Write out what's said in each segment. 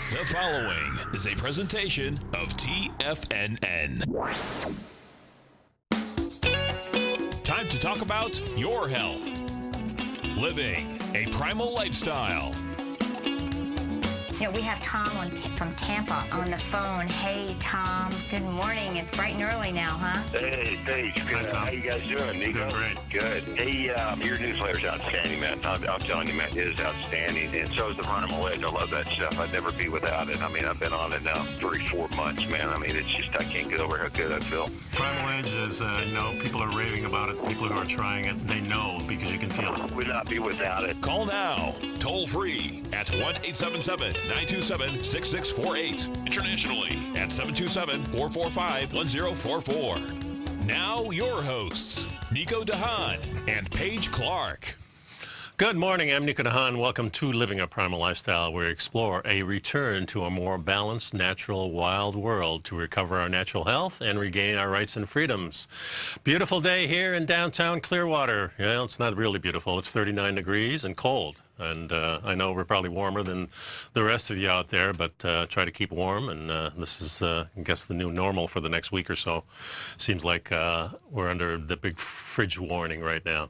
The following is a presentation of TFNN. Time to talk about your health. Living a primal lifestyle. You know, we have Tom from Tampa on the phone. Hey, Tom. Good morning. It's bright and early now, huh? Hey, Paige. Good. How you guys doing, Nico? Doing great. Good. Hey, your newsletter's outstanding, man. I'm telling you, man, it is outstanding. And so is the Primal Edge. I love that stuff. I'd never be without it. I mean, I've been on it now 3-4 months, man. I mean, it's just, I can't get over how good I feel. Primal Edge is, people are raving about it. People who are trying it, they know because you can feel it. Would not be without it. Call now, toll free at 1-877-927-6648. Internationally at 727-445-1044. Now your hosts, Nico de Haan and Paige Clark. Good morning, I'm Nico de Haan. Welcome to Living a Primal Lifestyle, where we explore a return to a more balanced, natural, wild world to recover our natural health and regain our rights and freedoms. Beautiful day here in downtown Clearwater. Yeah, it's not really beautiful. It's 39 degrees and cold. And I know we're probably warmer than the rest of you out there, but try to keep warm. And this is, I guess, the new normal for the next week or so. Seems like we're under the big fridge warning right now.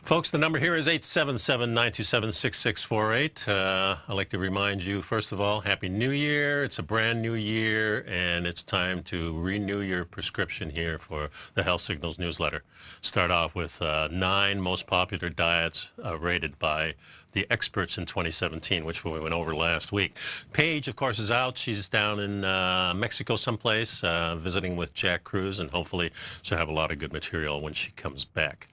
Folks, the number here is 877-927-6648. I'd like to remind you, first of all, Happy New Year. It's a brand new year, and it's time to renew your prescription here for the Health Signals newsletter. Start off with 9 most popular diets rated by the experts in 2017, which we went over last week. Paige, of course, is out. She's down in Mexico someplace, visiting with Jack Cruz, and hopefully she'll have a lot of good material when she comes back.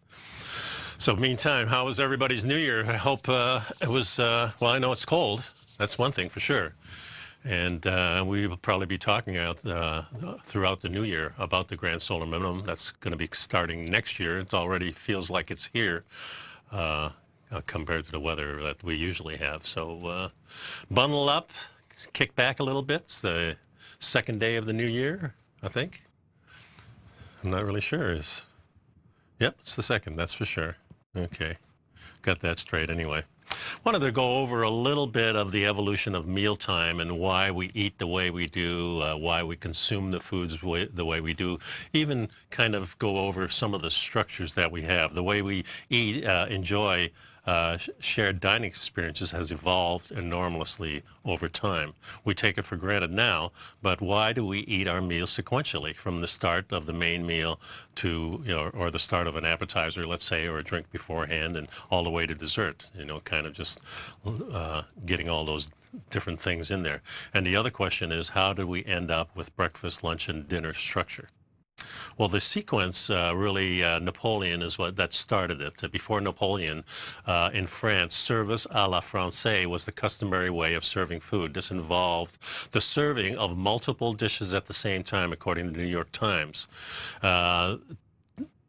So meantime, how was everybody's New Year? I hope it was, well, I know it's cold. That's one thing for sure. And we will probably be talking out throughout the new year about the Grand Solar Minimum. That's going to be starting next year. It already feels like it's here compared to the weather that we usually have. So bundle up, kick back a little bit. It's the second day of the new year, I think. I'm not really sure. Yep, it's the second, that's for sure. Okay, got that straight anyway. Wanted to go over a little bit of the evolution of mealtime and why we eat the way we do, why we consume the foods the way we do, even kind of go over some of the structures that we have. The way we eat, enjoy shared dining experiences has evolved enormously over time. We take it for granted now, but why do we eat our meals sequentially from the start of the main meal to, or the start of an appetizer, let's say, or a drink beforehand, and all the way to dessert, kind of just getting all those different things in there. And the other question is, how do we end up with breakfast, lunch, and dinner structure? Well, the sequence, really, Napoleon is what that started it. Before Napoleon, in France, service à la Française was the customary way of serving food. This involved the serving of multiple dishes at the same time, according to the New York Times.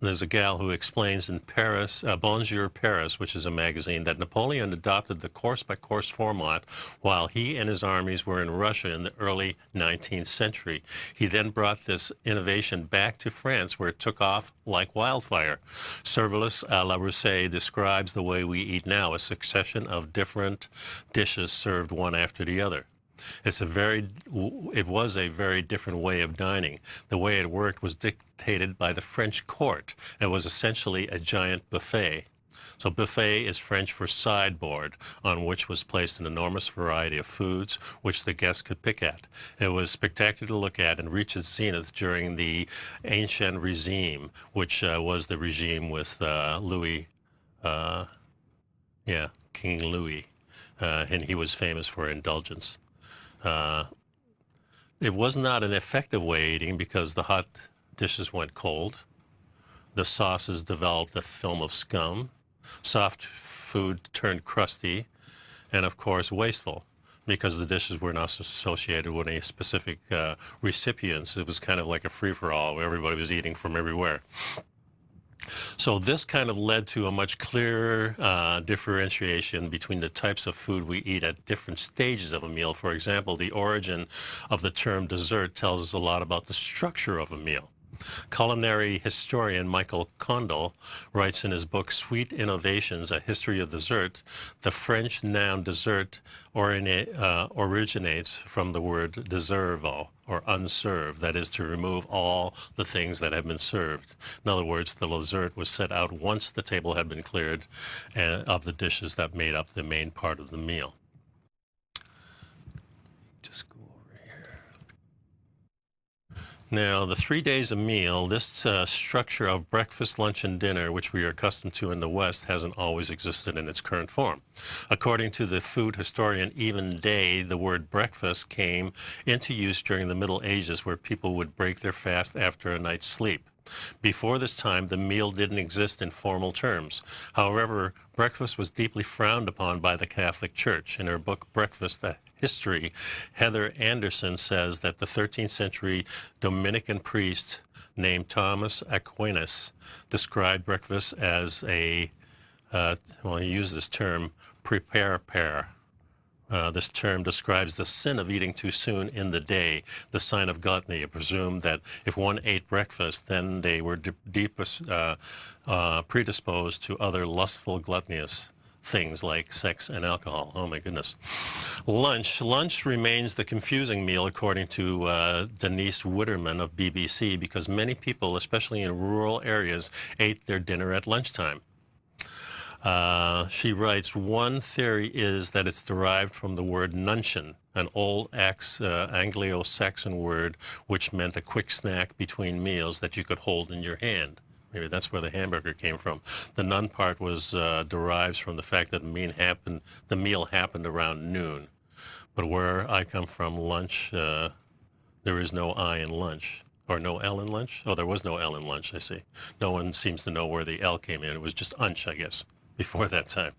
There's a gal who explains in Paris, Bonjour Paris, which is a magazine, that Napoleon adopted the course-by-course format while he and his armies were in Russia in the early 19th century. He then brought this innovation back to France, where it took off like wildfire. Serverless à la Russie describes the way we eat now, a succession of different dishes served one after the other. It was a very different way of dining. The way it worked was dictated by the French court. It was essentially a giant buffet. So buffet is French for sideboard, on which was placed an enormous variety of foods which the guests could pick at. It was spectacular to look at and reached its zenith during the Ancient Regime, which was the regime with King Louis, and he was famous for indulgence. It was not an effective way of eating because the hot dishes went cold. The sauces developed a film of scum. Soft food turned crusty, and of course wasteful, because the dishes were not associated with any specific recipients. It was kind of like a free-for-all where everybody was eating from everywhere. So this kind of led to a much clearer differentiation between the types of food we eat at different stages of a meal. For example, the origin of the term dessert tells us a lot about the structure of a meal. Culinary historian Michael Condell writes in his book Sweet Innovations, A History of Dessert, the French noun dessert originates from the word deservo, or unserved, that is, to remove all the things that have been served. In other words, the dessert was set out once the table had been cleared of the dishes that made up the main part of the meal. Just go over here. Now, the 3 days a meal, this structure of breakfast, lunch, and dinner, which we are accustomed to in the West, hasn't always existed in its current form. According to the food historian Even Day, the word breakfast came into use during the Middle Ages, where people would break their fast after a night's sleep. Before this time, the meal didn't exist in formal terms. However, breakfast was deeply frowned upon by the Catholic Church. In her book, Breakfast, A History, Heather Anderson says that the 13th century Dominican priest named Thomas Aquinas described breakfast as he used this term, prepare. This term describes the sin of eating too soon in the day, the sign of gluttony. It presumed that if one ate breakfast, then they were predisposed to other lustful, gluttonous things like sex and alcohol. Oh, my goodness. Lunch remains the confusing meal, according to Denise Witterman of BBC, because many people, especially in rural areas, ate their dinner at lunchtime. She writes, one theory is that it's derived from the word nuncheon, an old Anglo-Saxon word which meant a quick snack between meals that you could hold in your hand. Maybe that's where the hamburger came from. The nun part was derives from the fact that the meal happened around noon. But where I come from, lunch, there is no I in lunch. Or no L in lunch? Oh, there was no L in lunch, I see. No one seems to know where the L came in. It was just unch, I guess, before that time.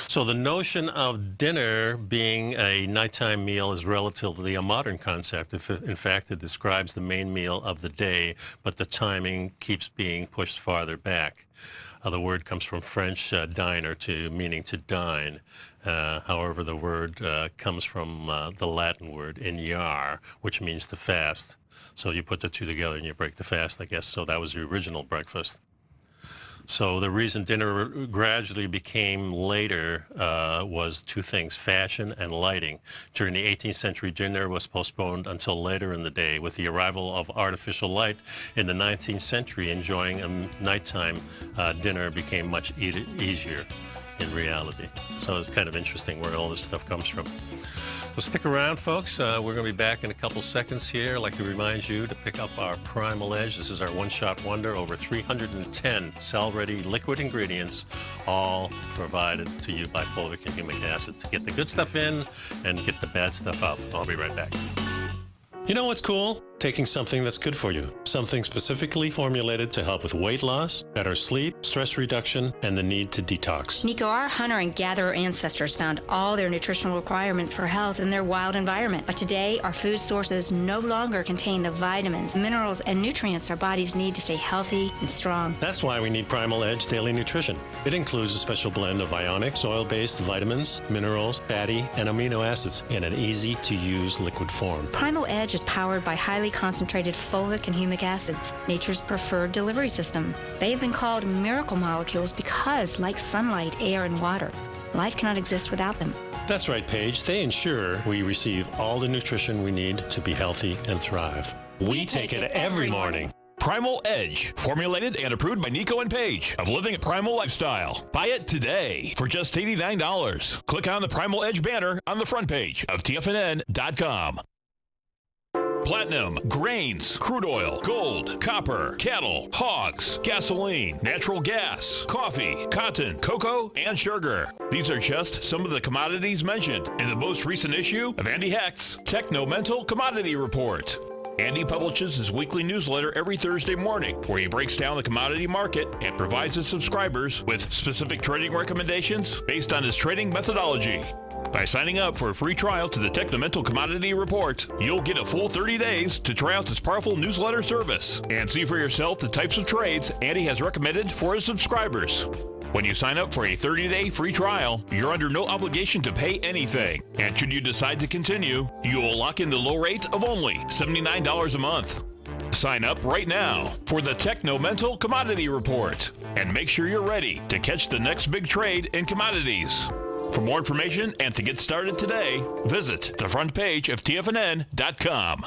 So the notion of dinner being a nighttime meal is relatively a modern concept. In fact, it describes the main meal of the day, but the timing keeps being pushed farther back. The word comes from French diner, meaning to dine. However, the word comes from the Latin word inyar, which means to fast. So you put the two together and you break the fast, I guess. So that was the original breakfast. So the reason dinner gradually became later was two things, fashion and lighting. During the 18th century, dinner was postponed until later in the day. With the arrival of artificial light in the 19th century, enjoying a nighttime dinner became much easier in reality. So it's kind of interesting where all this stuff comes from. So stick around, folks. We're going to be back in a couple seconds here. I'd like to remind you to pick up our Primal Edge. This is our one-shot wonder. Over 310 cell-ready liquid ingredients, all provided to you by fulvic and humic acid to get the good stuff in and get the bad stuff out. I'll be right back. You know what's cool? Taking something that's good for you. Something specifically formulated to help with weight loss, better sleep, stress reduction, and the need to detox. Nico, our hunter and gatherer ancestors found all their nutritional requirements for health in their wild environment. But today, our food sources no longer contain the vitamins, minerals, and nutrients our bodies need to stay healthy and strong. That's why we need Primal Edge Daily Nutrition. It includes a special blend of ionic, soil-based vitamins, minerals, fatty, and amino acids in an easy-to-use liquid form. Primal Edge is powered by highly concentrated fulvic and humic acids, nature's preferred delivery system. They have been called miracle molecules because, like sunlight, air, and water, life cannot exist without them. That's right, Paige. They ensure we receive all the nutrition we need to be healthy and thrive. We take it every morning. Primal Edge, formulated and approved by Nico and Paige of Living a Primal Lifestyle. Buy it today for just $89. Click on the Primal Edge banner on the front page of TFNN.com. Platinum, grains, crude oil, gold, copper, cattle, hogs, gasoline, natural gas, coffee, cotton, cocoa, and sugar. These are just some of the commodities mentioned in the most recent issue of Andy Hecht's Techno-Mental Commodity Report. Andy publishes his weekly newsletter every Thursday morning, where he breaks down the commodity market and provides his subscribers with specific trading recommendations based on his trading methodology. By signing up for a free trial to the Techno-Mental Commodity Report, you'll get a full 30 days to try out this powerful newsletter service and see for yourself the types of trades Andy has recommended for his subscribers. When you sign up for a 30-day free trial, you're under no obligation to pay anything. And should you decide to continue, you will lock in the low rate of only $79 a month. Sign up right now for the Techno-Mental Commodity Report and make sure you're ready to catch the next big trade in commodities. For more information and to get started today, visit the front page of TFNN.com.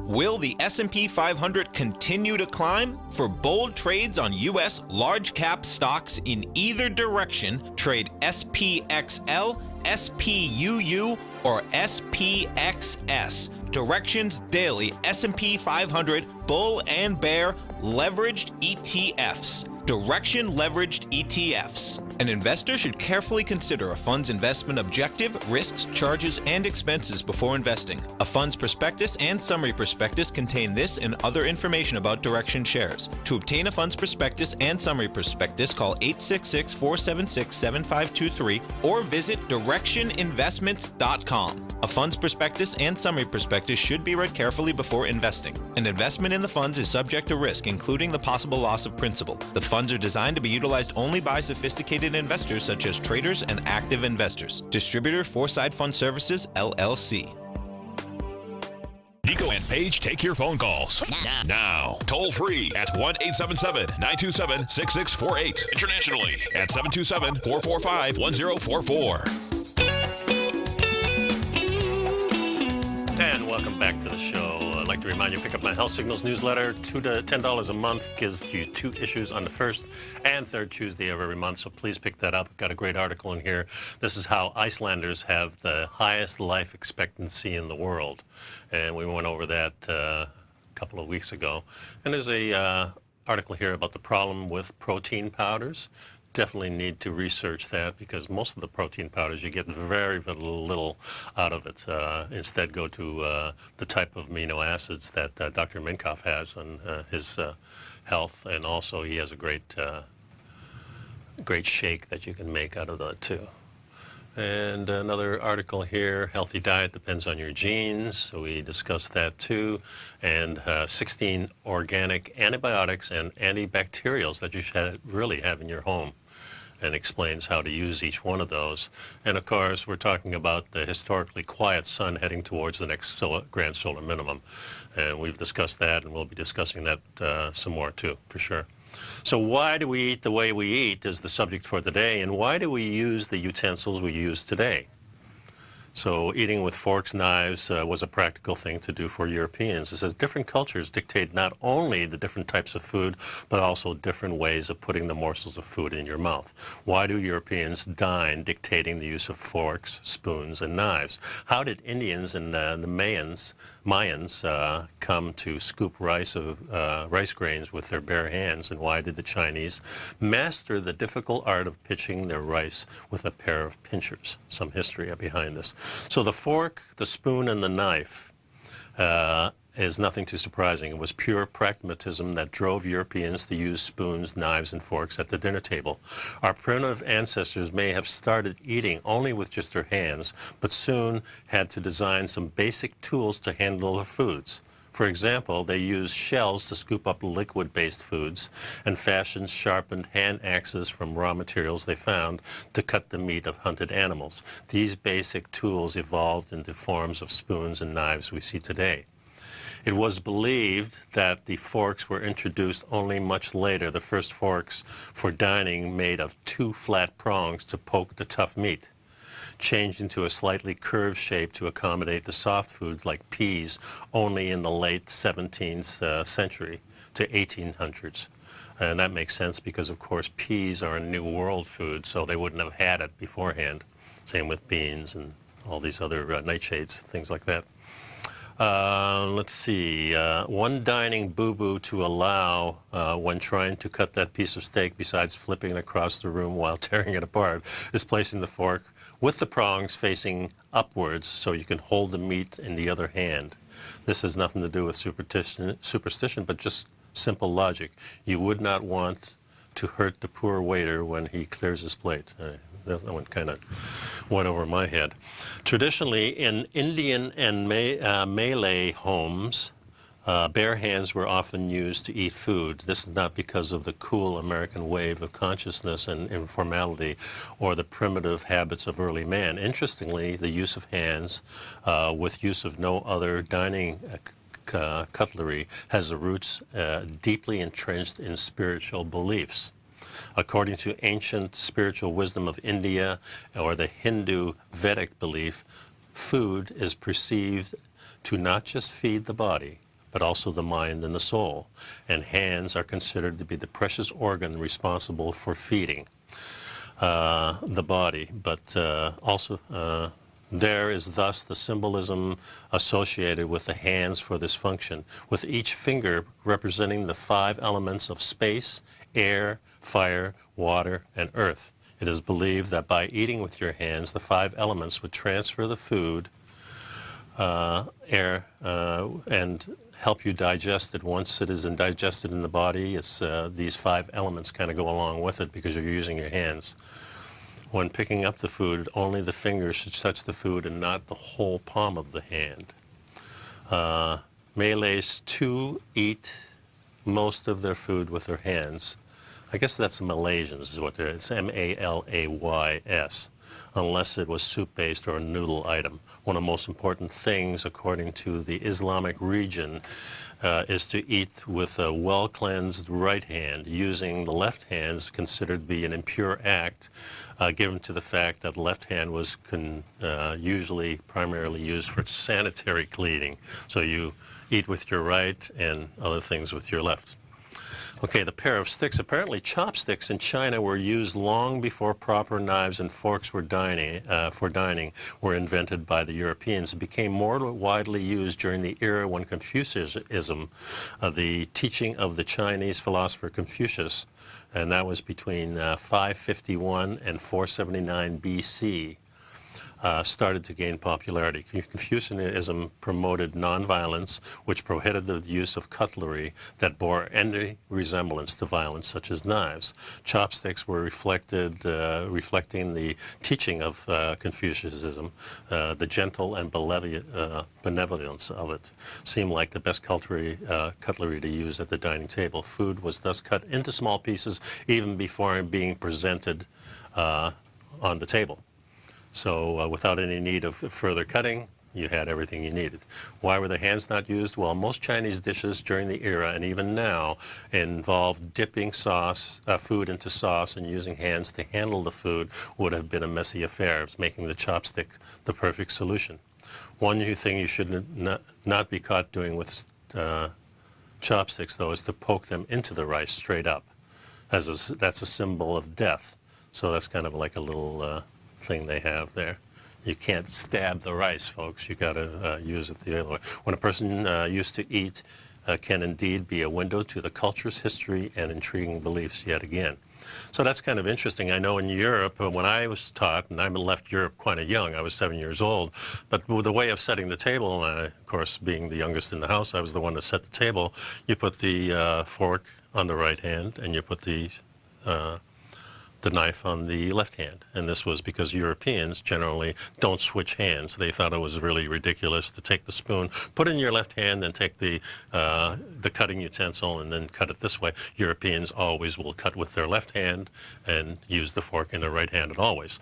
Will the S&P 500 continue to climb? For bold trades on U.S. large-cap stocks in either direction, trade SPXL, SPUU, or SPXS. Directions Daily S&P 500 Bull and Bear Leveraged ETFs. Direction Leveraged ETFs. An investor should carefully consider a fund's investment objective, risks, charges, and expenses before investing. A fund's prospectus and summary prospectus contain this and other information about Direction shares. To obtain a fund's prospectus and summary prospectus, call 866-476-7523 or visit directioninvestments.com. A fund's prospectus and summary prospectus should be read carefully before investing. An investment in the funds is subject to risk, including the possible loss of principal. The funds are designed to be utilized only by sophisticated investors such as traders and active investors. Distributor Foreside Fund Services, LLC. Nico and Paige take your phone calls now. Toll free at 1-877-927-6648. Internationally at 727-445-1044. And welcome back to the show. I'd like to remind you, pick up my Health Signals newsletter. $2 to $10 a month gives you 2 issues on the first and third Tuesday of every month, so please pick that up. I've got a great article in here. This is how Icelanders have the highest life expectancy in the world. And we went over that a couple of weeks ago. And there's a article here about the problem with protein powders. Definitely need to research that, because most of the protein powders you get very little out of it. Instead, go to the type of amino acids that Dr. Minkoff has on his health, and also he has a great shake that you can make out of that too. And another article here, healthy diet depends on your genes, so we discussed that too. And 16 organic antibiotics and antibacterials that you should really have in your home, and explains how to use each one of those. And of course, we're talking about the historically quiet sun heading towards the next grand solar minimum. And we've discussed that, and we'll be discussing that some more too, for sure. So why do we eat the way we eat is the subject for today, and why do we use the utensils we use today? So eating with forks, knives was a practical thing to do for Europeans. It says different cultures dictate not only the different types of food, but also different ways of putting the morsels of food in your mouth. Why do Europeans dine dictating the use of forks, spoons, and knives? How did Indians and the Mayans come to scoop rice grains with their bare hands? And why did the Chinese master the difficult art of pitching their rice with a pair of pinchers? Some history behind this. So the fork, the spoon, and the knife is nothing too surprising. It was pure pragmatism that drove Europeans to use spoons, knives, and forks at the dinner table. Our primitive ancestors may have started eating only with just their hands, but soon had to design some basic tools to handle their foods. For example, they used shells to scoop up liquid-based foods and fashioned sharpened hand axes from raw materials they found to cut the meat of hunted animals. These basic tools evolved into forms of spoons and knives we see today. It was believed that the forks were introduced only much later, the first forks for dining made of 2 flat prongs to poke the tough meat, changed into a slightly curved shape to accommodate the soft foods like peas only in the late 17th century to 1800s. And that makes sense because, of course, peas are a New World food, so they wouldn't have had it beforehand. Same with beans and all these other nightshades, things like that. Let's see, one dining boo-boo to allow when trying to cut that piece of steak, besides flipping it across the room while tearing it apart, is placing the fork with the prongs facing upwards so you can hold the meat in the other hand. This has nothing to do with superstition, but just simple logic. You would not want to hurt the poor waiter when he clears his plate. That one kind of went over my head. Traditionally, in Indian and Malay homes, bare hands were often used to eat food. This is not because of the cool American wave of consciousness and informality or the primitive habits of early man. Interestingly, the use of hands with use of no other dining cutlery has the roots deeply entrenched in spiritual beliefs. According to ancient spiritual wisdom of India or the Hindu Vedic belief, food is perceived to not just feed the body, but also the mind and the soul. And hands are considered to be the precious organ responsible for feeding the body. But also there is thus the symbolism associated with the hands for this function, with each finger representing the 5 elements of space, air, fire, water, and earth. It is believed that by eating with your hands, the 5 elements would transfer the food, air, and help you digest it. Once it is digested in the body, it's these 5 elements kind of go along with it because you're using your hands. When picking up the food, only the fingers should touch the food and not the whole palm of the hand. Malays too eat most of their food with their hands. I guess that's the Malaysians is what they're, it's M-A-L-A-Y-S, unless it was soup-based or a noodle item. One of the most important things, according to the Islamic region, is to eat with a well-cleansed right hand. Using the left hand is considered to be an impure act, given to the fact that the left hand was usually primarily used for sanitary cleaning. So you eat with your right and other things with your left. Okay, the pair of sticks. Apparently chopsticks in China were used long before proper knives and forks for dining were invented by the Europeans. It became more widely used during the era when Confucianism, the teaching of the Chinese philosopher Confucius, and that was between 551 and 479 BC, started to gain popularity. Confucianism promoted nonviolence, which prohibited the use of cutlery that bore any resemblance to violence, such as knives. Chopsticks were reflecting the teaching of Confucianism. The gentle and benevolence of it seemed like the best cutlery to use at the dining table. Food was thus cut into small pieces even before being presented on the table. So without any need of further cutting, you had everything you needed. Why were the hands not used? Well, most Chinese dishes during the era, and even now, involve dipping food into sauce, and using hands to handle the food would have been a messy affair, making the chopstick the perfect solution. One thing you should not be caught doing with chopsticks, though, is to poke them into the rice straight up. That's a symbol of death. So that's kind of like a little thing they have there. You can't stab the rice, folks. You got to use it the other way. When a person used to eat can indeed be a window to the culture's history and intriguing beliefs yet again. So that's kind of interesting. I know in Europe, when I was taught, and I left Europe quite young, I was 7 years old, but with the way of setting the table, and of course being the youngest in the house, I was the one to set the table. You put the fork on the right hand, and you put the knife on the left hand. And this was because Europeans generally don't switch hands. They thought it was really ridiculous to take the spoon, put it in your left hand, and take the cutting utensil and then cut it this way. Europeans always will cut with their left hand and use the fork in their right hand always.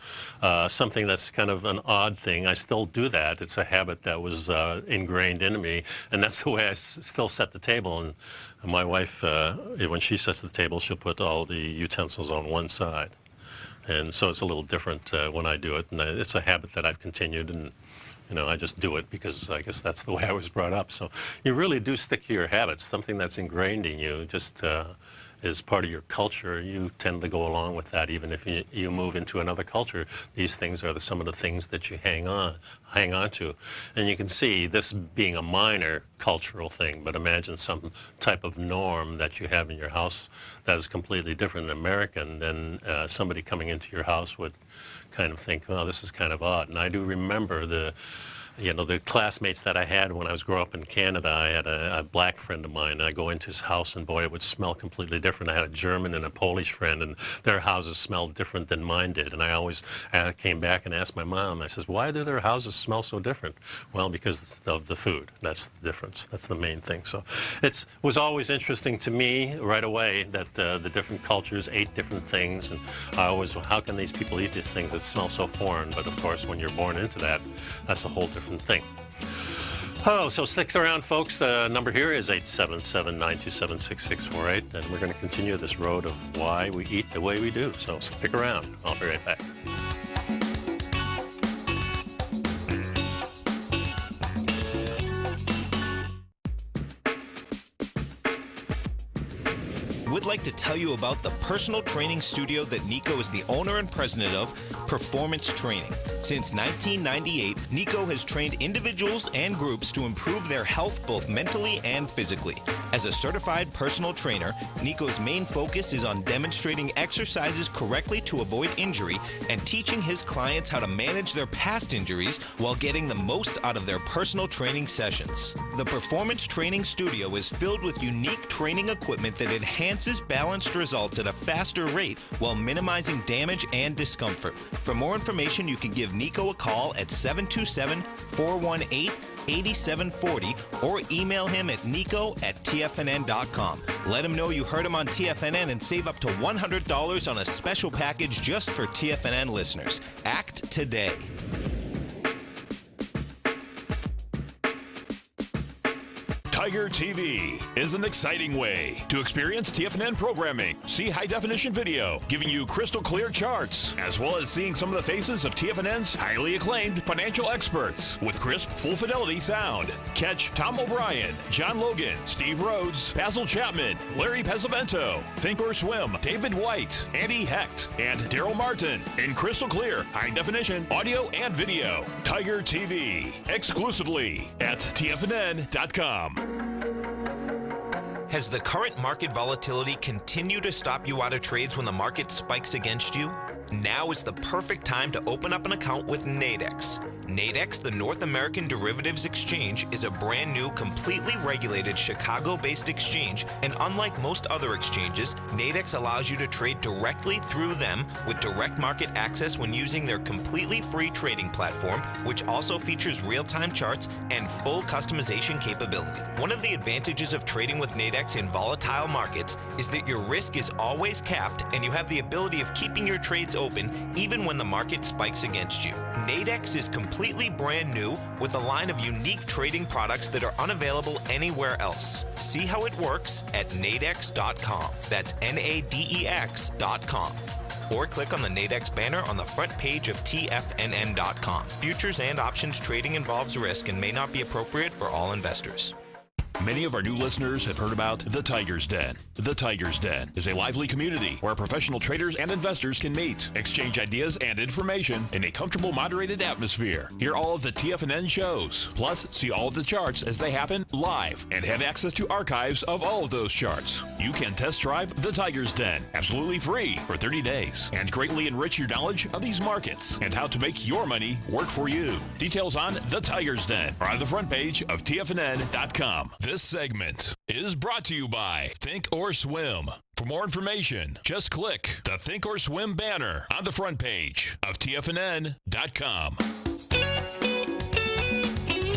Something that's kind of an odd thing. I still do that. It's a habit that was ingrained in me, and that's the way I still set the table. And my wife, when she sets the table, she'll put all the utensils on one side. And so it's a little different when I do it. And it's a habit that I've continued, and I just do it because I guess that's the way I was brought up. So you really do stick to your habits. Something that's ingrained in you just is part of your culture. You tend to go along with that even if you move into another culture. These things are some of the things that you hang on to. And you can see this being a minor cultural thing, but imagine some type of norm that you have in your house that is completely different than American. Then somebody coming into your house would kind of think, well, this is kind of odd. And I do remember the classmates that I had when I was growing up in Canada. I had a black friend of mine. I go into his house, and boy, it would smell completely different. I had a German and a Polish friend, and their houses smelled different than mine did. And I always came back and asked my mom, I says, why do their houses smell so different? Well, because of the food. That's the difference. That's the main thing. So it was always interesting to me right away that the different cultures ate different things. And I always, how can these people eat these things that smell so foreign? But of course, when you're born into that, that's a whole different thing. Oh, so stick around, folks. The number here is 877-927-6648, and we're going to continue this road of why we eat the way we do. So stick around. I'll be right back. We'd like to tell you about the personal training studio that Nico is the owner and president of, Performance Training. Since 1998, Nico has trained individuals and groups to improve their health both mentally and physically. As a certified personal trainer, Nico's main focus is on demonstrating exercises correctly to avoid injury and teaching his clients how to manage their past injuries while getting the most out of their personal training sessions. The Performance Training Studio is filled with unique training equipment that enhances balanced results at a faster rate while minimizing damage and discomfort. For more information, you can give Nico a call at 727-418-8740 or email him at nico@tfnn.com. Let him know you heard him on TFNN and save up to $100 on a special package just for TFNN listeners. Act today. Tiger TV is an exciting way to experience TFNN programming. See high-definition video, giving you crystal clear charts, as well as seeing some of the faces of TFNN's highly acclaimed financial experts with crisp, full-fidelity sound. Catch Tom O'Brien, John Logan, Steve Rhodes, Basil Chapman, Larry Pesavento, Think or Swim, David White, Andy Hecht, and Daryl Martin in crystal clear, high-definition audio and video. Tiger TV, exclusively at TFNN.com. Has the current market volatility continued to stop you out of trades when the market spikes against you? Now is the perfect time to open up an account with Nadex. Nadex, the North American Derivatives Exchange, is a brand new, completely regulated Chicago-based exchange, and unlike most other exchanges, Nadex allows you to trade directly through them with direct market access when using their completely free trading platform, which also features real-time charts and full customization capability. One of the advantages of trading with Nadex in volatile markets is that your risk is always capped and you have the ability of keeping your trades open even when the market spikes against you. Nadex is completely brand new with a line of unique trading products that are unavailable anywhere else. See how it works at nadex.com. That's NADEX.com. Or click on the Nadex banner on the front page of TFNN.com. Futures and options trading involves risk and may not be appropriate for all investors. Many of our new listeners have heard about The Tiger's Den. The Tiger's Den is a lively community where professional traders and investors can meet, exchange ideas and information in a comfortable, moderated atmosphere. Hear all of the TFNN shows, plus see all of the charts as they happen live and have access to archives of all of those charts. You can test drive The Tiger's Den absolutely free for 30 days and greatly enrich your knowledge of these markets and how to make your money work for you. Details on The Tiger's Den are on the front page of TFNN.com. This segment is brought to you by Think or Swim. For more information, just click the Think or Swim banner on the front page of TFNN.com.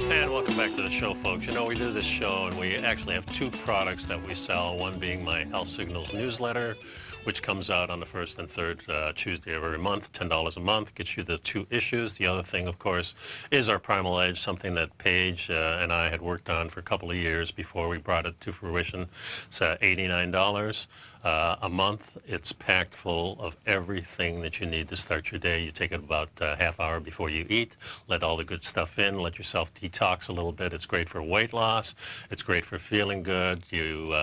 And welcome back to the show, folks. You know, we do this show, and we actually have two products that we sell, one being my Health Signals newsletter, which comes out on the first and third Tuesday of every month, $10 a month, gets you the 2 issues. The other thing, of course, is our Primal Edge, something that Paige and I had worked on for a couple of years before we brought it to fruition. It's $89 a month. It's packed full of everything that you need to start your day. You take it about a half hour before you eat, let all the good stuff in, let yourself detox a little bit. It's great for weight loss. It's great for feeling good. You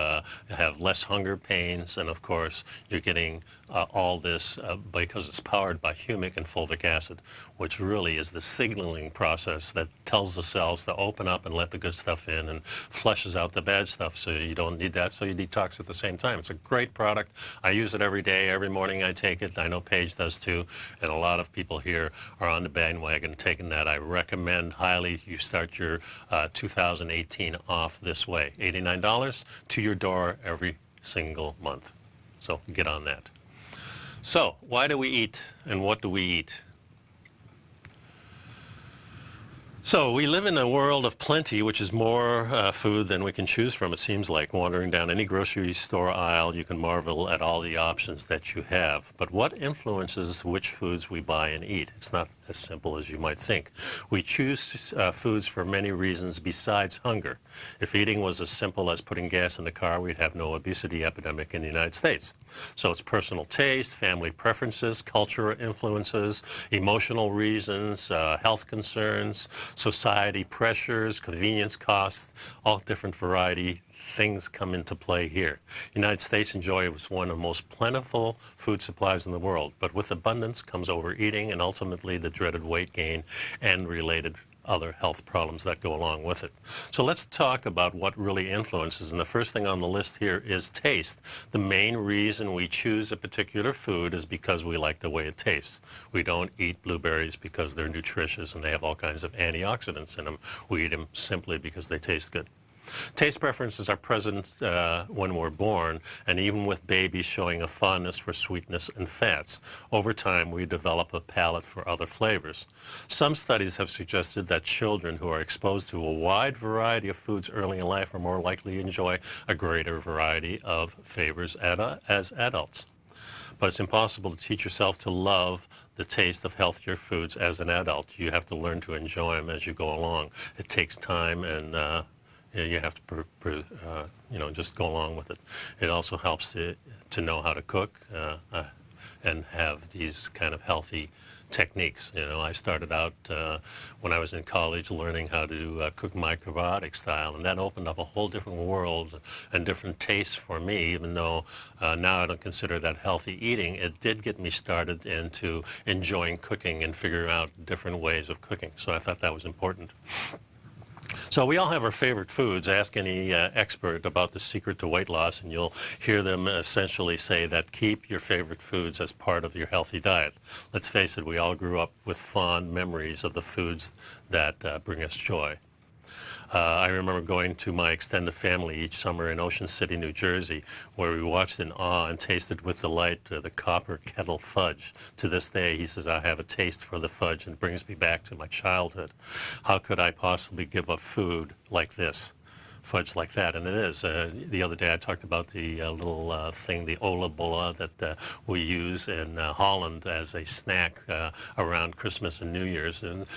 have less hunger pains, and of course, you're getting all this because it's powered by humic and fulvic acid, which really is the signaling process that tells the cells to open up and let the good stuff in and flushes out the bad stuff, so you don't need that, so you detox at the same time. It's a great product. I use it every day. Every morning I take it. I know Paige does too, and a lot of people here are on the bandwagon taking that. I recommend highly you start your 2018 off this way. $89 to your door every single month. So get on that. So why do we eat and what do we eat? So we live in a world of plenty, which is more food than we can choose from. It seems like wandering down any grocery store aisle, you can marvel at all the options that you have. But what influences which foods we buy and eat? It's not as simple as you might think. We choose foods for many reasons besides hunger. If eating was as simple as putting gas in the car, we'd have no obesity epidemic in the United States. So it's personal taste, family preferences, cultural influences, emotional reasons, health concerns, society pressures, convenience costs, all different variety things come into play here. The United States enjoys one of the most plentiful food supplies in the world, but with abundance comes overeating and ultimately the dreaded weight gain and related other health problems that go along with it. So let's talk about what really influences, and the first thing on the list here is taste. The main reason we choose a particular food is because we like the way it tastes. We don't eat blueberries because they're nutritious and they have all kinds of antioxidants in them. We eat them simply because they taste good. Taste preferences are present when we're born, and even with babies showing a fondness for sweetness and fats. Over time, we develop a palate for other flavors. Some studies have suggested that children who are exposed to a wide variety of foods early in life are more likely to enjoy a greater variety of flavors as adults. But it's impossible to teach yourself to love the taste of healthier foods as an adult. You have to learn to enjoy them as you go along. It takes time, and you have to, just go along with it. It also helps to know how to cook and have these kind of healthy techniques. I started out when I was in college learning how to cook microbiotic style, and that opened up a whole different world and different tastes for me, even though now I don't consider that healthy eating. It did get me started into enjoying cooking and figuring out different ways of cooking. So I thought that was important. So we all have our favorite foods. Ask any expert about the secret to weight loss, and you'll hear them essentially say that keep your favorite foods as part of your healthy diet. Let's face it, we all grew up with fond memories of the foods that bring us joy. I remember going to my extended family each summer in Ocean City, New Jersey, where we watched in awe and tasted with delight the copper kettle fudge. To this day, he says, I have a taste for the fudge, and it brings me back to my childhood. How could I possibly give up food like this? Fudge like that, and it is. The other day I talked about the little thing, the olla bolla, that we use in Holland as a snack around Christmas and New Year's. And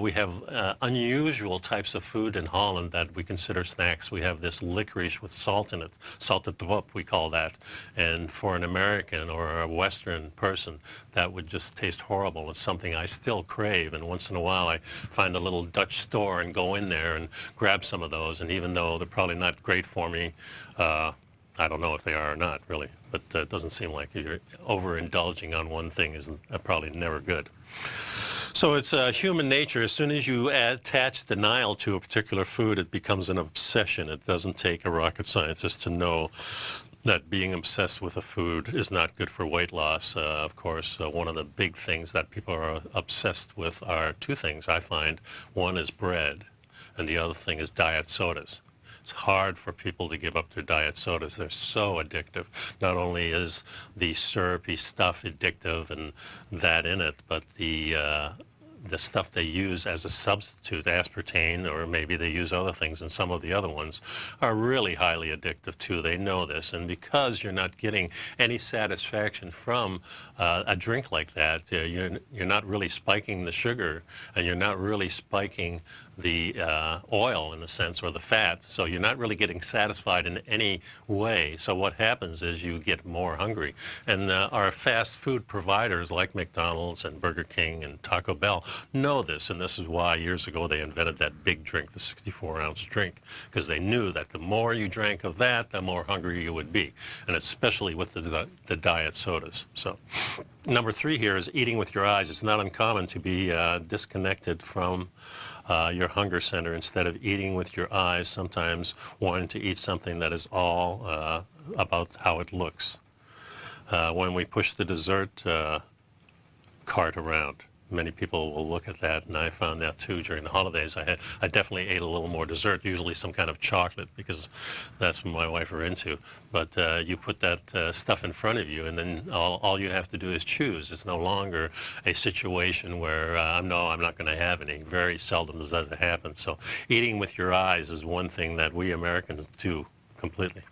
we have unusual types of food in Holland that we consider snacks. We have this licorice with salt in it, salted drop we call that. And for an American or a Western person, that would just taste horrible. It's something I still crave, and once in a while I find a little Dutch store and go in there and grab some of those, and even though they're probably not great for me, I don't know if they are or not, really, but it doesn't seem like you're overindulging on one thing is probably never good. So it's human nature. As soon as you attach denial to a particular food, it becomes an obsession. It doesn't take a rocket scientist to know that being obsessed with a food is not good for weight loss. Of course, one of the big things that people are obsessed with are two things, I find. One is bread, and the other thing is diet sodas. It's hard for people to give up their diet sodas. They're so addictive. Not only is the syrupy stuff addictive and that in it, but the stuff they use as a substitute, aspartame, or maybe they use other things, and some of the other ones are really highly addictive too. They know this, and because you're not getting any satisfaction from a drink like that, you're not really spiking the sugar, and you're not really spiking the oil in a sense, or the fat, so you're not really getting satisfied in any way. So what happens is you get more hungry. And our fast food providers like McDonald's and Burger King and Taco Bell know this, and this is why years ago they invented that big drink, the 64-ounce drink, because they knew that the more you drank of that, the more hungry you would be, and especially with the diet sodas. So number 3 here is eating with your eyes. It's not uncommon to be disconnected from your hunger center instead of eating with your eyes, sometimes wanting to eat something that is all about how it looks. When we push the dessert cart around, Many people will look at that, and I found that too during the holidays. I definitely ate a little more dessert, usually some kind of chocolate, because that's what my wife are into. But you put that stuff in front of you, and then all you have to do is choose. It's no longer a situation where no, I'm not going to have any. Very seldom does that happen. So eating with your eyes is one thing that we Americans do completely.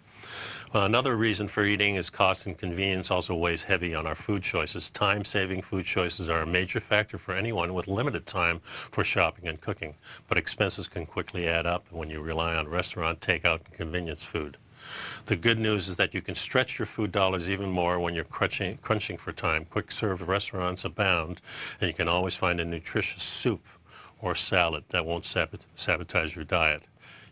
Another reason for eating is cost and convenience also weighs heavy on our food choices. Time-saving food choices are a major factor for anyone with limited time for shopping and cooking, but expenses can quickly add up when you rely on restaurant, takeout, and convenience food. The good news is that you can stretch your food dollars even more when you're crunching for time. Quick-serve restaurants abound, and you can always find a nutritious soup or salad that won't sabotage your diet.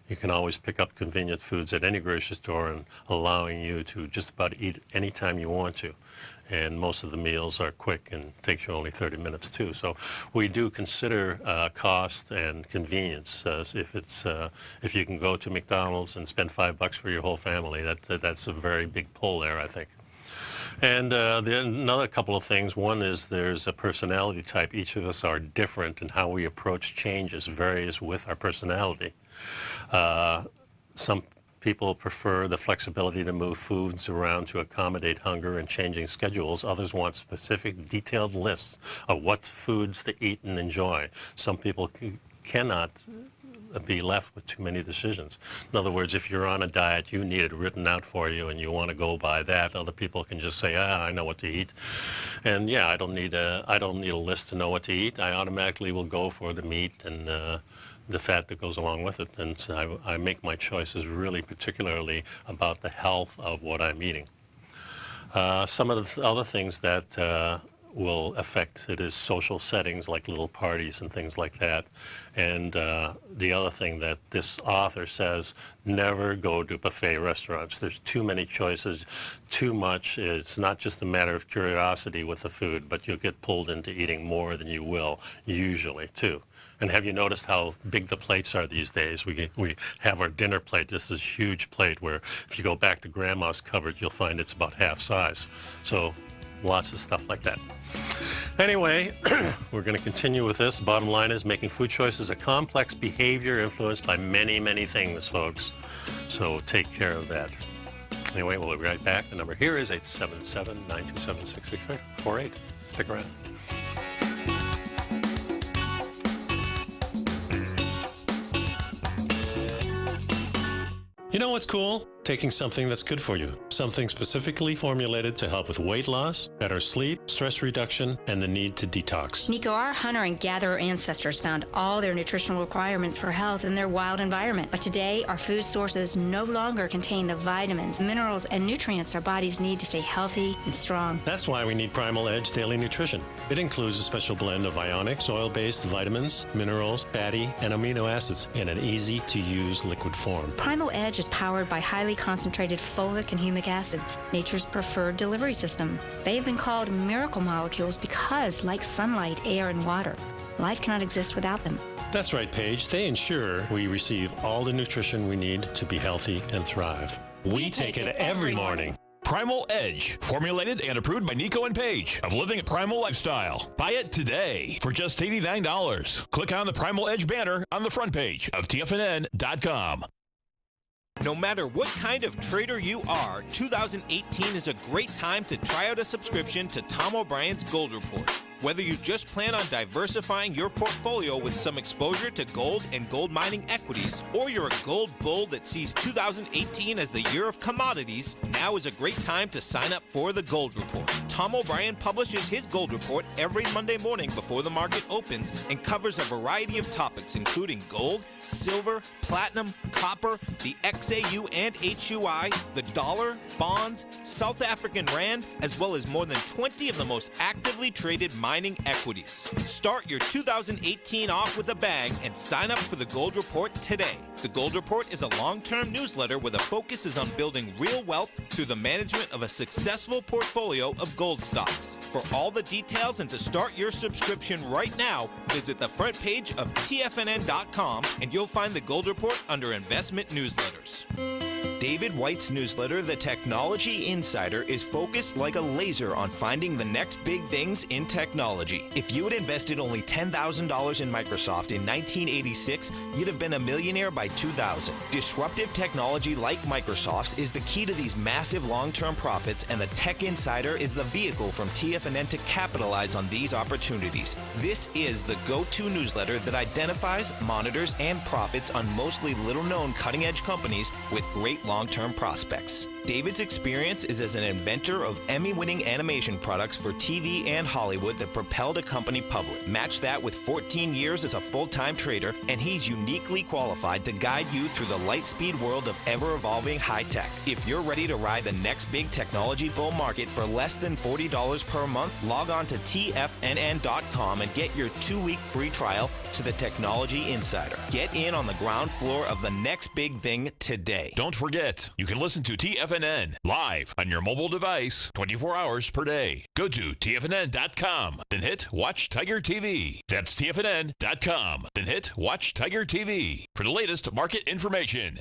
You can always pick up convenient foods at any grocery store, and allowing you to just about eat anytime you want to. And most of the meals are quick and takes you only 30 minutes too. So we do consider cost and convenience. If you can go to McDonald's and spend $5 for your whole family, that's a very big pull there, I think. And then another couple of things. One is there's a personality type. Each of us are different, and how we approach changes varies with our personality. Some people prefer the flexibility to move foods around to accommodate hunger and changing schedules. Others want specific, detailed lists of what foods to eat and enjoy. Some people cannot be left with too many decisions. In other words, if you're on a diet, you need it written out for you and you want to go by that. Other people can just say, I know what to eat. And yeah, I don't need a list to know what to eat. I automatically will go for the meat and the fat that goes along with it. And so I make my choices really particularly about the health of what I'm eating. Some of the other things that will affect it is social settings like little parties and things like that. And the other thing that this author says, never go to buffet restaurants. There's too many choices, too much. It's not just a matter of curiosity with the food, but you'll get pulled into eating more than you will usually too. And have you noticed how big the plates are these days? We have our dinner plate, this is a huge plate where if you go back to grandma's cupboard, you'll find it's about half size. So lots of stuff like that. Anyway, we're going to continue with this. Bottom line is making food choices a complex behavior influenced by many, many things, folks. So take care of that. Anyway, we'll be right back. The number here is 877-927-6648. Stick around. You know what's cool? Taking something that's good for you. Something specifically formulated to help with weight loss, better sleep, stress reduction, and the need to detox. Nico, our hunter and gatherer ancestors found all their nutritional requirements for health in their wild environment. But today, our food sources no longer contain the vitamins, minerals, and nutrients our bodies need to stay healthy and strong. That's why we need Primal Edge Daily Nutrition. It includes a special blend of ionic, oil-based vitamins, minerals, fatty, and amino acids in an easy-to-use liquid form. Primal Edge is powered by highly concentrated fulvic and humic acids, nature's preferred delivery system. They have been called miracle molecules because, like sunlight, air, and water, life cannot exist without them. That's right, Paige. They ensure we receive all the nutrition we need to be healthy and thrive. We take it every morning. Primal Edge, formulated and approved by Nico and Paige of Living a Primal Lifestyle. Buy it today for just $89. Click on the Primal Edge banner on the front page of TFNN.com. No matter what kind of trader you are, 2018 is a great time to try out a subscription to Tom O'Brien's Gold Report. Whether you just plan on diversifying your portfolio with some exposure to gold and gold mining equities, or you're a gold bull that sees 2018 as the year of commodities, now is a great time to sign up for the Gold Report. Tom O'Brien publishes his Gold Report every Monday morning before the market opens and covers a variety of topics including gold, silver, platinum, copper, the XAU and HUI, the dollar, bonds, South African rand, as well as more than 20 of the most actively traded mining equities. Start your 2018 off with a bang and sign up for the Gold Report today. The Gold Report is a long-term newsletter where the focus is on building real wealth through the management of a successful portfolio of gold stocks. For all the details and to start your subscription right now, visit the front page of TFNN.com and you'll find the Gold Report under Investment Newsletters. David White's newsletter, The Technology Insider, is focused like a laser on finding the next big things in technology. If you had invested only $10,000 in Microsoft in 1986, you'd have been a millionaire by 2000. Disruptive technology like Microsoft's is the key to these massive long-term profits, and the Tech Insider is the vehicle from TFNN to capitalize on these opportunities. This is the go-to newsletter that identifies, monitors, and profits on mostly little-known cutting-edge companies with great long-term prospects. David's experience is as an inventor of Emmy-winning animation products for TV and Hollywood that propelled a company public. Match that with 14 years as a full-time trader, and he's uniquely qualified to guide you through the light-speed world of ever-evolving high-tech. If you're ready to ride the next big technology bull market for less than $40 per month, log on to TFNN.com and get your 2-week free trial to the Technology Insider. Get in on the ground floor of the next big thing today. Don't forget, you can listen to TFNN live on your mobile device 24 hours per day. Go to TFNN.com, then hit Watch Tiger TV. That's TFNN.com, then hit Watch Tiger TV for the latest market information.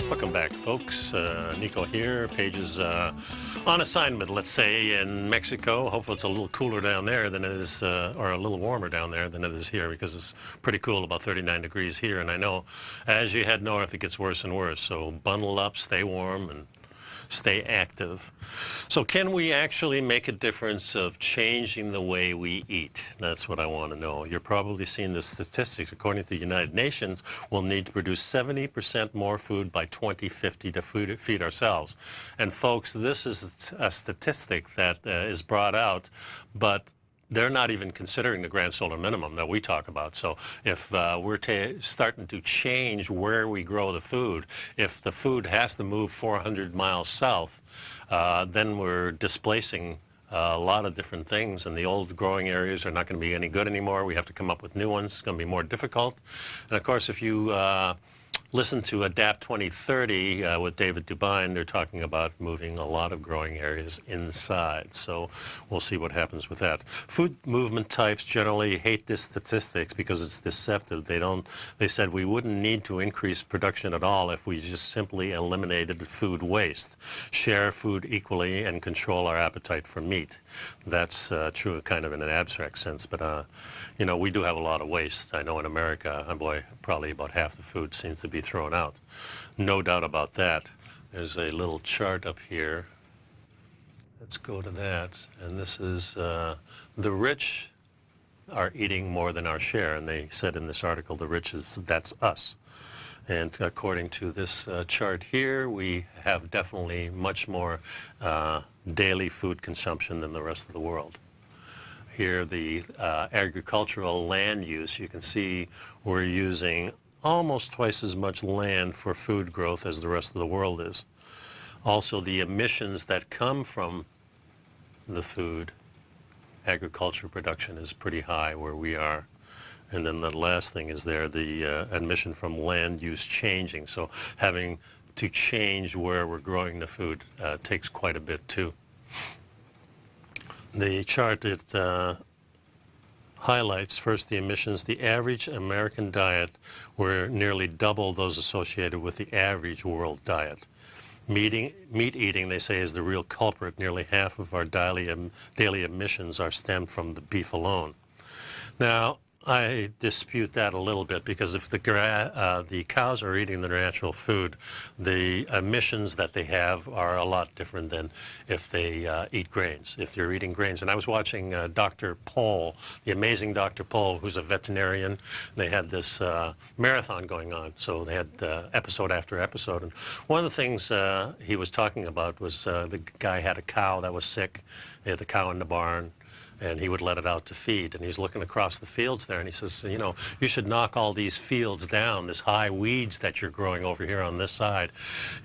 Welcome back, folks. Nico here. Paige is on assignment, let's say, in Mexico. Hopefully it's a little cooler down there than it is, or a little warmer down there than it is here, because it's pretty cool, about 39 degrees here. And I know as you head north, it gets worse and worse. So bundle up, stay warm, and stay active. So can we actually make a difference of changing the way we eat? That's what I want to know. You're probably seeing the statistics. According to the United Nations, we'll need to produce 70% more food by 2050 to feed ourselves. And folks, this is a statistic that is brought out, but they're not even considering the grand solar minimum that we talk about. So if we're starting to change where we grow the food, if the food has to move 400 miles south, then we're displacing a lot of different things, and the old growing areas are not going to be any good anymore. We have to come up with new ones. It's going to be more difficult. And of course, if you listen to Adapt 2030 with David Dubine, they're talking about moving a lot of growing areas inside. So we'll see what happens with that. Food movement types generally hate this statistics because it's deceptive. They said we wouldn't need to increase production at all if we just simply eliminated food waste, share food equally, and control our appetite for meat. That's true kind of in an abstract sense, but you know, we do have a lot of waste. I know in America, boy, probably about half the food seems to be thrown out. No doubt about that. There's a little chart up here. Let's go to that. And this is the rich are eating more than our share. And they said in this article, the rich that's us. And according to this chart here, we have definitely much more daily food consumption than the rest of the world. Here, the agricultural land use, you can see we're using almost twice as much land for food growth as the rest of the world is. Also, the emissions that come from the food agriculture production is pretty high where we are. And then the last thing is there, the emission from land use changing. So having to change where we're growing the food takes quite a bit too. The chart, it highlights first the emissions. The average American diet were nearly double those associated with the average world diet. Meat eating, they say, is the real culprit. Nearly half of our daily emissions are stemmed from the beef alone. Now, I dispute that a little bit, because if the cows are eating their natural food, the emissions that they have are a lot different than if they eat grains, if they're eating grains. And I was watching Dr. Pol, the amazing Dr. Pol, who's a veterinarian. They had this marathon going on, so they had episode after episode. And one of the things he was talking about was the guy had a cow that was sick. They had the cow in the barn, and he would let it out to feed. And he's looking across the fields there, and he says, you know, you should knock all these fields down, this high weeds that you're growing over here on this side.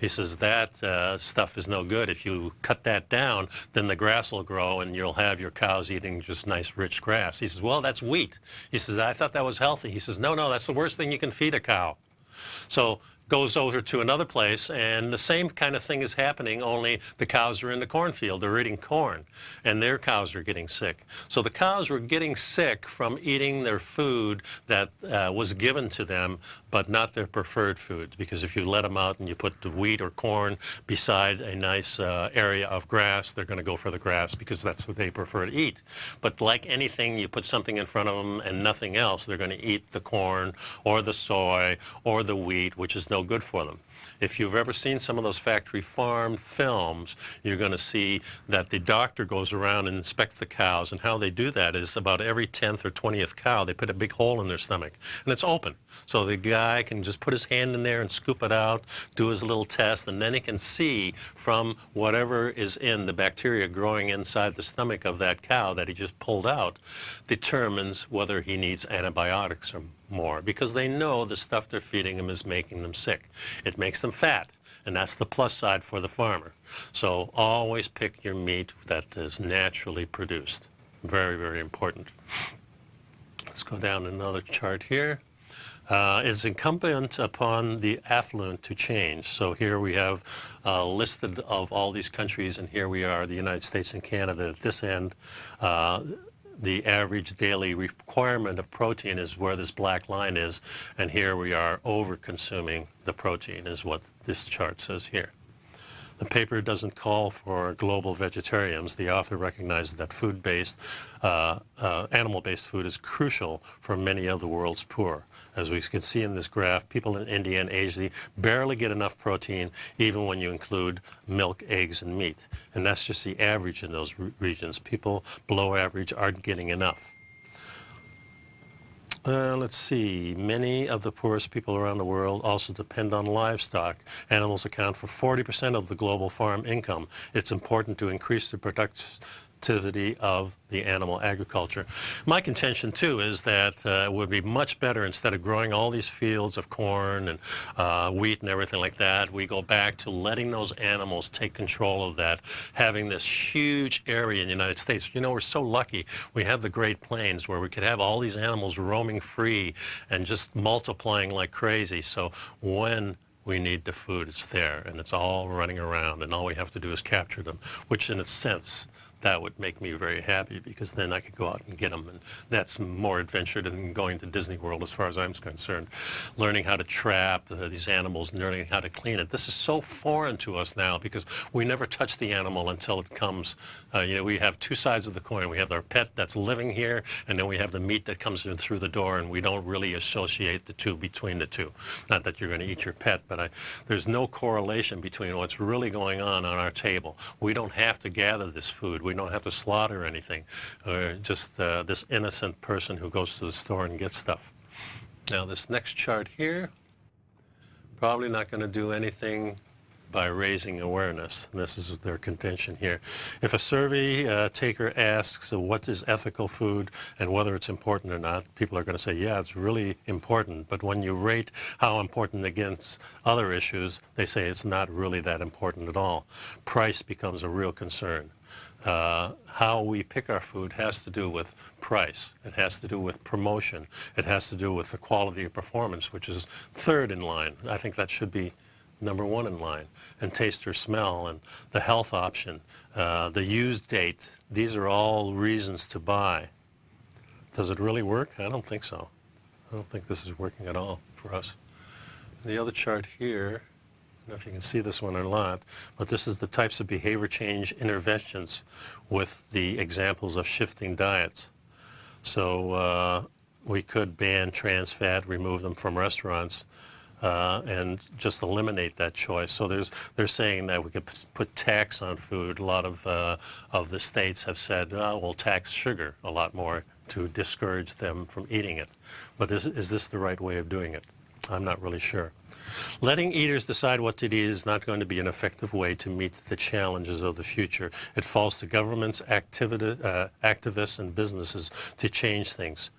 He says, that stuff is no good. If you cut that down, then the grass will grow, and you'll have your cows eating just nice, rich grass. He says, well, that's wheat. He says, I thought that was healthy. He says, no, that's the worst thing you can feed a cow. So goes over to another place, and the same kind of thing is happening, only the cows are in the cornfield. They're eating corn, and their cows are getting sick. So the cows were getting sick from eating their food that was given to them, but not their preferred food. Because if you let them out and you put the wheat or corn beside a nice area of grass, they're going to go for the grass because that's what they prefer to eat. But like anything, you put something in front of them and nothing else, they're going to eat the corn or the soy or the wheat, which is no good for them. If you've ever seen some of those factory farm films, you're going to see that the doctor goes around and inspects the cows, and how they do that is about every 10th or 20th cow, they put a big hole in their stomach, and it's open. So the guy can just put his hand in there and scoop it out, do his little test, and then he can see from whatever is in the bacteria growing inside the stomach of that cow that he just pulled out, determines whether he needs antibiotics or more, because they know the stuff they're feeding him is making them sick. It makes them fat, and that's the plus side for the farmer. So always pick your meat that is naturally produced. Very, very important. Let's go down another chart here. It's incumbent upon the affluent to change. So here we have listed of all these countries, and here we are, the United States and Canada at this end. The average daily requirement of protein is where this black line is, and here we are over-consuming the protein, is what this chart says here. The paper doesn't call for global vegetarians. The author recognizes that food-based, animal-based food is crucial for many of the world's poor. As we can see in this graph, people in India and Asia barely get enough protein, even when you include milk, eggs, and meat. And that's just the average in those regions. People below average aren't getting enough. Let's see. Many of the poorest people around the world also depend on livestock. Animals account for 40% of the global farm income. It's important to increase the productivity of the animal agriculture. My contention, too, is that it would be much better, instead of growing all these fields of corn and wheat and everything like that, we go back to letting those animals take control of that, having this huge area in the United States. You know, we're so lucky. We have the Great Plains where we could have all these animals roaming free and just multiplying like crazy. So when we need the food, it's there, and it's all running around, and all we have to do is capture them, which in a sense, that would make me very happy, because then I could go out and get them, and that's more adventure than going to Disney World as far as I'm concerned. Learning how to trap these animals, and learning how to clean it. This is so foreign to us now, because we never touch the animal until it comes. You know, we have two sides of the coin. We have our pet that's living here, and then we have the meat that comes in through the door, and we don't really associate the two between the two. Not that you're going to eat your pet, but there's no correlation between what's really going on our table. We don't have to gather this food. We don't have to slaughter anything. Just this innocent person who goes to the store and gets stuff. Now this next chart here, probably not going to do anything by raising awareness. This is their contention here. If a survey taker asks what is ethical food and whether it's important or not, people are going to say, yeah, it's really important. But when you rate how important against other issues, they say it's not really that important at all. Price becomes a real concern. How we pick our food has to do with price. It has to do with promotion. It has to do with the quality of performance, which is third in line. I think that should be number one in line. And taste or smell, and the health option, the use date. These are all reasons to buy. Does it really work? I don't think so. I don't think this is working at all for us. And the other chart here, I don't know if you can see this one or not, but this is the types of behavior change interventions with the examples of shifting diets. So we could ban trans fat, remove them from restaurants, and just eliminate that choice. So they're saying that we could put tax on food. A lot of the states have said, we'll tax sugar a lot more to discourage them from eating it. But is this the right way of doing it? I'm not really sure. Letting eaters decide what to eat is not going to be an effective way to meet the challenges of the future. It falls to governments, activists, and businesses to change things.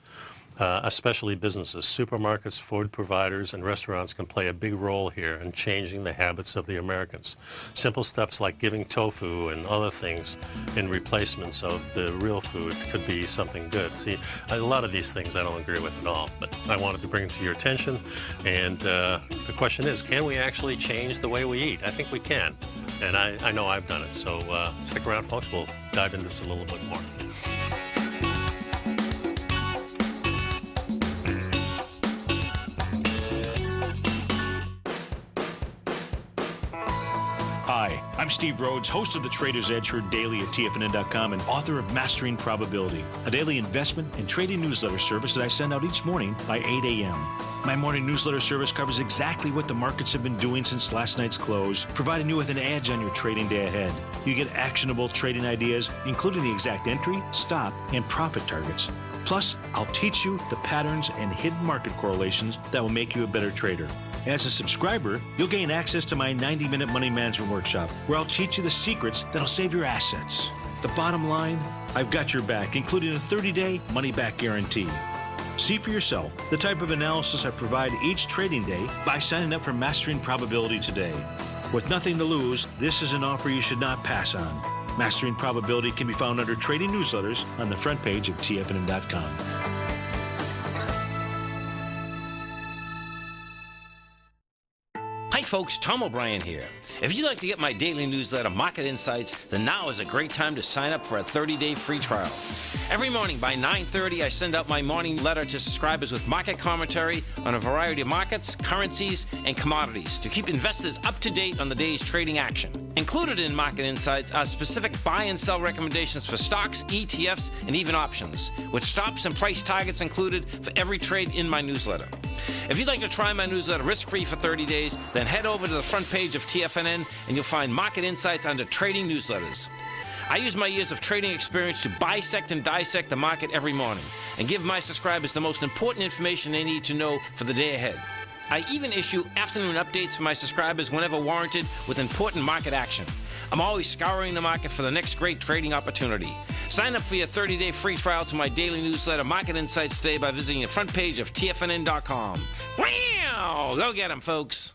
especially businesses. Supermarkets, food providers, and restaurants can play a big role here in changing the habits of the Americans. Simple steps like giving tofu and other things in replacements of the real food could be something good. See, a lot of these things I don't agree with at all, but I wanted to bring it to your attention. And the question is, can we actually change the way we eat? I think we can. And I know I've done it. So stick around, folks. We'll dive into this a little bit more. Hi, I'm Steve Rhodes, host of The Trader's Edge, heard daily at TFNN.com and author of Mastering Probability, a daily investment and trading newsletter service that I send out each morning by 8 a.m. My morning newsletter service covers exactly what the markets have been doing since last night's close, providing you with an edge on your trading day ahead. You get actionable trading ideas, including the exact entry, stop, and profit targets. Plus, I'll teach you the patterns and hidden market correlations that will make you a better trader. As a subscriber, you'll gain access to my 90-minute money management workshop, where I'll teach you the secrets that'll save your assets. The bottom line, I've got your back, including a 30-day money-back guarantee. See for yourself the type of analysis I provide each trading day by signing up for Mastering Probability today. With nothing to lose, this is an offer you should not pass on. Mastering Probability can be found under Trading Newsletters on the front page of TFNN.com. Hi folks, Tom O'Brien here. If you'd like to get my daily newsletter, Market Insights, then now is a great time to sign up for a 30-day free trial. Every morning by 9:30, I send out my morning letter to subscribers with market commentary on a variety of markets, currencies, and commodities to keep investors up to date on the day's trading action. Included in Market Insights are specific buy and sell recommendations for stocks, ETFs, and even options, with stops and price targets included for every trade in my newsletter. If you'd like to try my newsletter risk-free for 30 days, then head over to the front page of TFNN and you'll find Market Insights under Trading Newsletters. I use my years of trading experience to bisect and dissect the market every morning and give my subscribers the most important information they need to know for the day ahead. I even issue afternoon updates for my subscribers whenever warranted with important market action. I'm always scouring the market for the next great trading opportunity. Sign up for your 30-day free trial to my daily newsletter, Market Insights, today by visiting the front page of TFNN.com. Wow! Go get 'em, folks.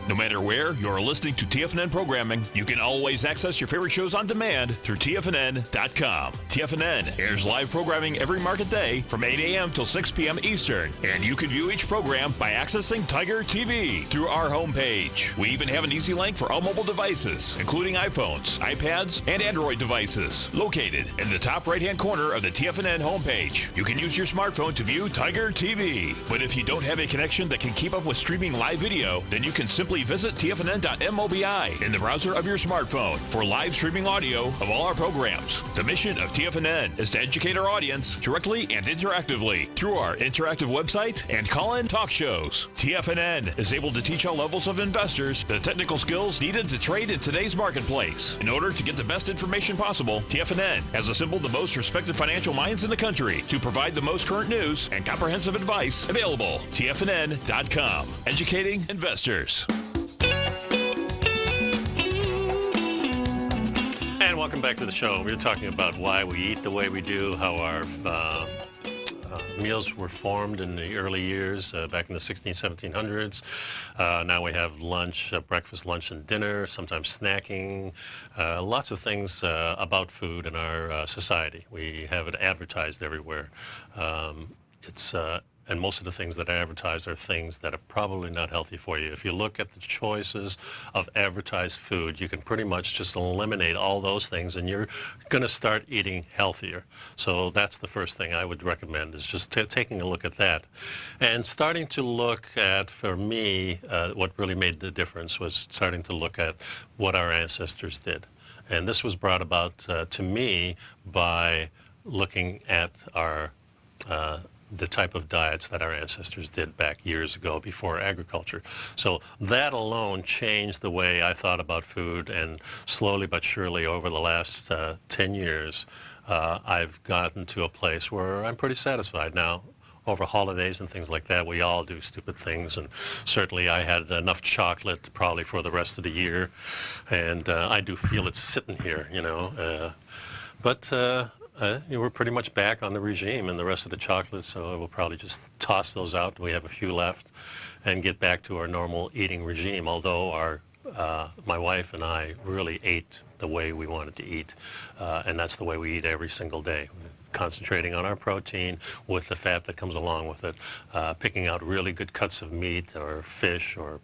No matter where you're listening to TFNN programming, you can always access your favorite shows on demand through TFNN.com. TFNN airs live programming every market day from 8 a.m. till 6 p.m. Eastern, and you can view each program by accessing Tiger TV through our homepage. We even have an easy link for all mobile devices, including iPhones, iPads, and Android devices, located in the top right-hand corner of the TFNN homepage. You can use your smartphone to view Tiger TV, but if you don't have a connection that can keep up with streaming live video, then you can simply visit TFNN.mobi in the browser of your smartphone for live streaming audio of all our programs. The mission of TFNN is to educate our audience directly and interactively through our interactive website and call-in talk shows. TFNN is able to teach all levels of investors the technical skills needed to trade in today's marketplace. In order to get the best information possible, TFNN has assembled the most respected financial minds in the country to provide the most current news and comprehensive advice available. TFNN.com, educating investors. And welcome back to the show. We were talking about why we eat the way we do, how our meals were formed in the early years, back in the 1700s. Now we have lunch, breakfast, lunch, and dinner, sometimes snacking, lots of things about food in our society. We have it advertised everywhere. And most of the things that are advertised are things that are probably not healthy for you. If you look at the choices of advertised food, you can pretty much just eliminate all those things and you're going to start eating healthier. So that's the first thing I would recommend, is just taking a look at that. And starting to look at, for me, what really made the difference was starting to look at what our ancestors did. And this was brought about to me by looking at our the type of diets that our ancestors did back years ago before agriculture. So that alone changed the way I thought about food, and slowly but surely over the last 10 years, I've gotten to a place where I'm pretty satisfied now. Over holidays and things like that, we all do stupid things, and certainly I had enough chocolate probably for the rest of the year, and I do feel it sitting here, you know. But we're pretty much back on the regime and the rest of the chocolates, so we'll probably just toss those out. We have a few left and get back to our normal eating regime, although my wife and I really ate the way we wanted to eat, and that's the way we eat every single day. Concentrating on our protein with the fat that comes along with it, picking out really good cuts of meat or fish or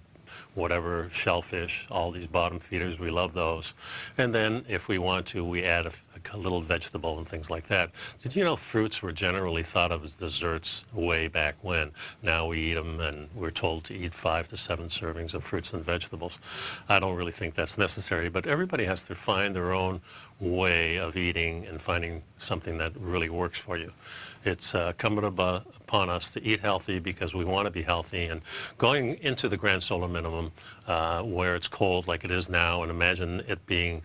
whatever, shellfish, all these bottom feeders, we love those. And then if we want to, we add a little vegetable and things like that. Did you know fruits were generally thought of as desserts way back when? Now we eat them, and we're told to eat 5 to 7 servings of fruits and vegetables. I don't really think that's necessary, but everybody has to find their own way of eating and finding something that really works for you. It's incumbent upon us to eat healthy because we want to be healthy, and going into the grand solar minimum where it's cold like it is now, and imagine it being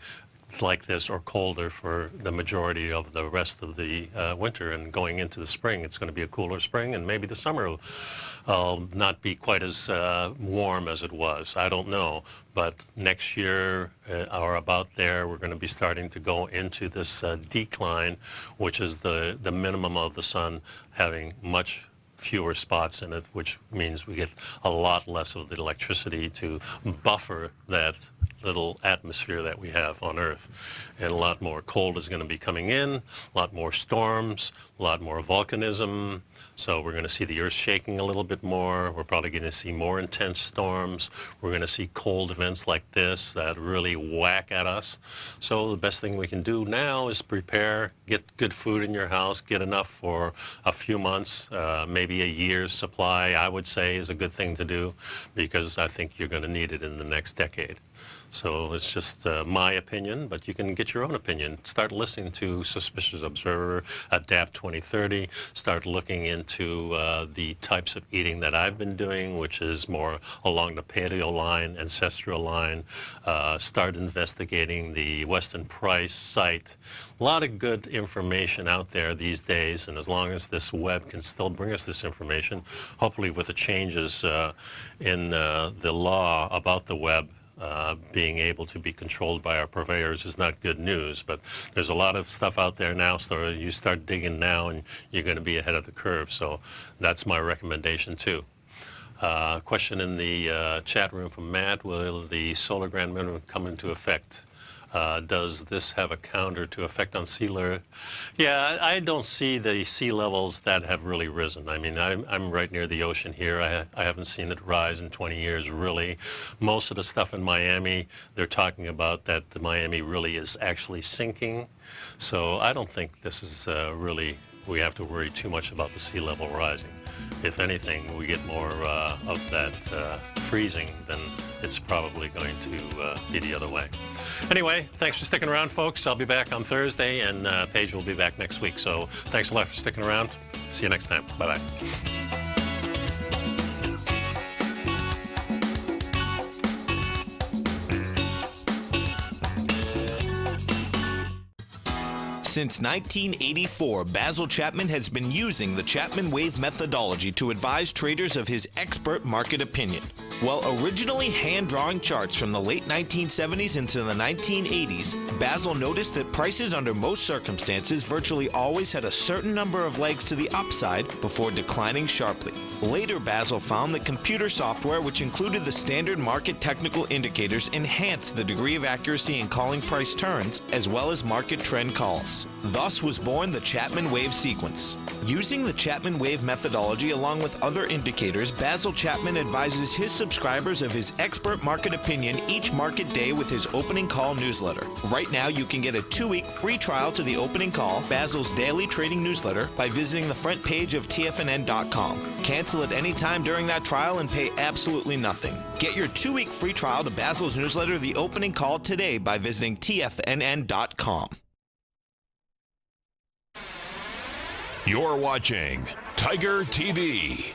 like this or colder for the majority of the rest of the winter, and going into the spring, it's going to be a cooler spring, and maybe the summer will not be quite as warm as it was. I don't know, but next year or about there, we're going to be starting to go into this decline, which is the minimum of the sun having much fewer spots in it, which means we get a lot less of the electricity to buffer that little atmosphere that we have on Earth. And a lot more cold is going to be coming in, a lot more storms, a lot more volcanism. So we're going to see the Earth shaking a little bit more. We're probably going to see more intense storms. We're going to see cold events like this that really whack at us. So the best thing we can do now is prepare, get good food in your house, get enough for a few months, maybe a year's supply, I would say, is a good thing to do, because I think you're going to need it in the next decade. So it's just my opinion, but you can get your own opinion. Start listening to Suspicious Observer, Adapt 2030. Start looking into the types of eating that I've been doing, which is more along the paleo line, ancestral line. Start investigating the Weston Price site. A lot of good information out there these days, and as long as this web can still bring us this information, hopefully with the changes in the law about the web, being able to be controlled by our purveyors is not good news, but there's a lot of stuff out there now, so you start digging now and you're going to be ahead of the curve. So that's my recommendation too. Question in the chat room from Matt: will the solar grand minimum come into effect? Does this have a counter to effect on sea level? Yeah, I don't see the sea levels that have really risen. I mean, I'm right near the ocean here. I haven't seen it rise in 20 years, really. Most of the stuff in Miami, they're talking about that the Miami really is actually sinking. So I don't think this is really, we have to worry too much about the sea level rising. If anything, we get more of that freezing, then it's probably going to be the other way. Anyway, thanks for sticking around, folks. I'll be back on Thursday, and Paige will be back next week. So thanks a lot for sticking around. See you next time. Bye-bye. Since 1984, Basil Chapman has been using the Chapman Wave methodology to advise traders of his expert market opinion. While originally hand-drawing charts from the late 1970s into the 1980s, Basil noticed that prices under most circumstances virtually always had a certain number of legs to the upside before declining sharply. Later, Basil found that computer software, which included the standard market technical indicators, enhanced the degree of accuracy in calling price turns, as well as market trend calls. Thus was born the Chapman Wave sequence. Using the Chapman Wave methodology along with other indicators, Basil Chapman advises his subscribers of his expert market opinion each market day with his opening call newsletter. Right now, you can get a 2-week free trial to the opening call, Basil's daily trading newsletter, by visiting the front page of TFNN.com. Cancel at any time during that trial and pay absolutely nothing. Get your 2-week free trial to Basil's newsletter, The Opening Call, today by visiting TFNN.com. You're watching Tiger TV.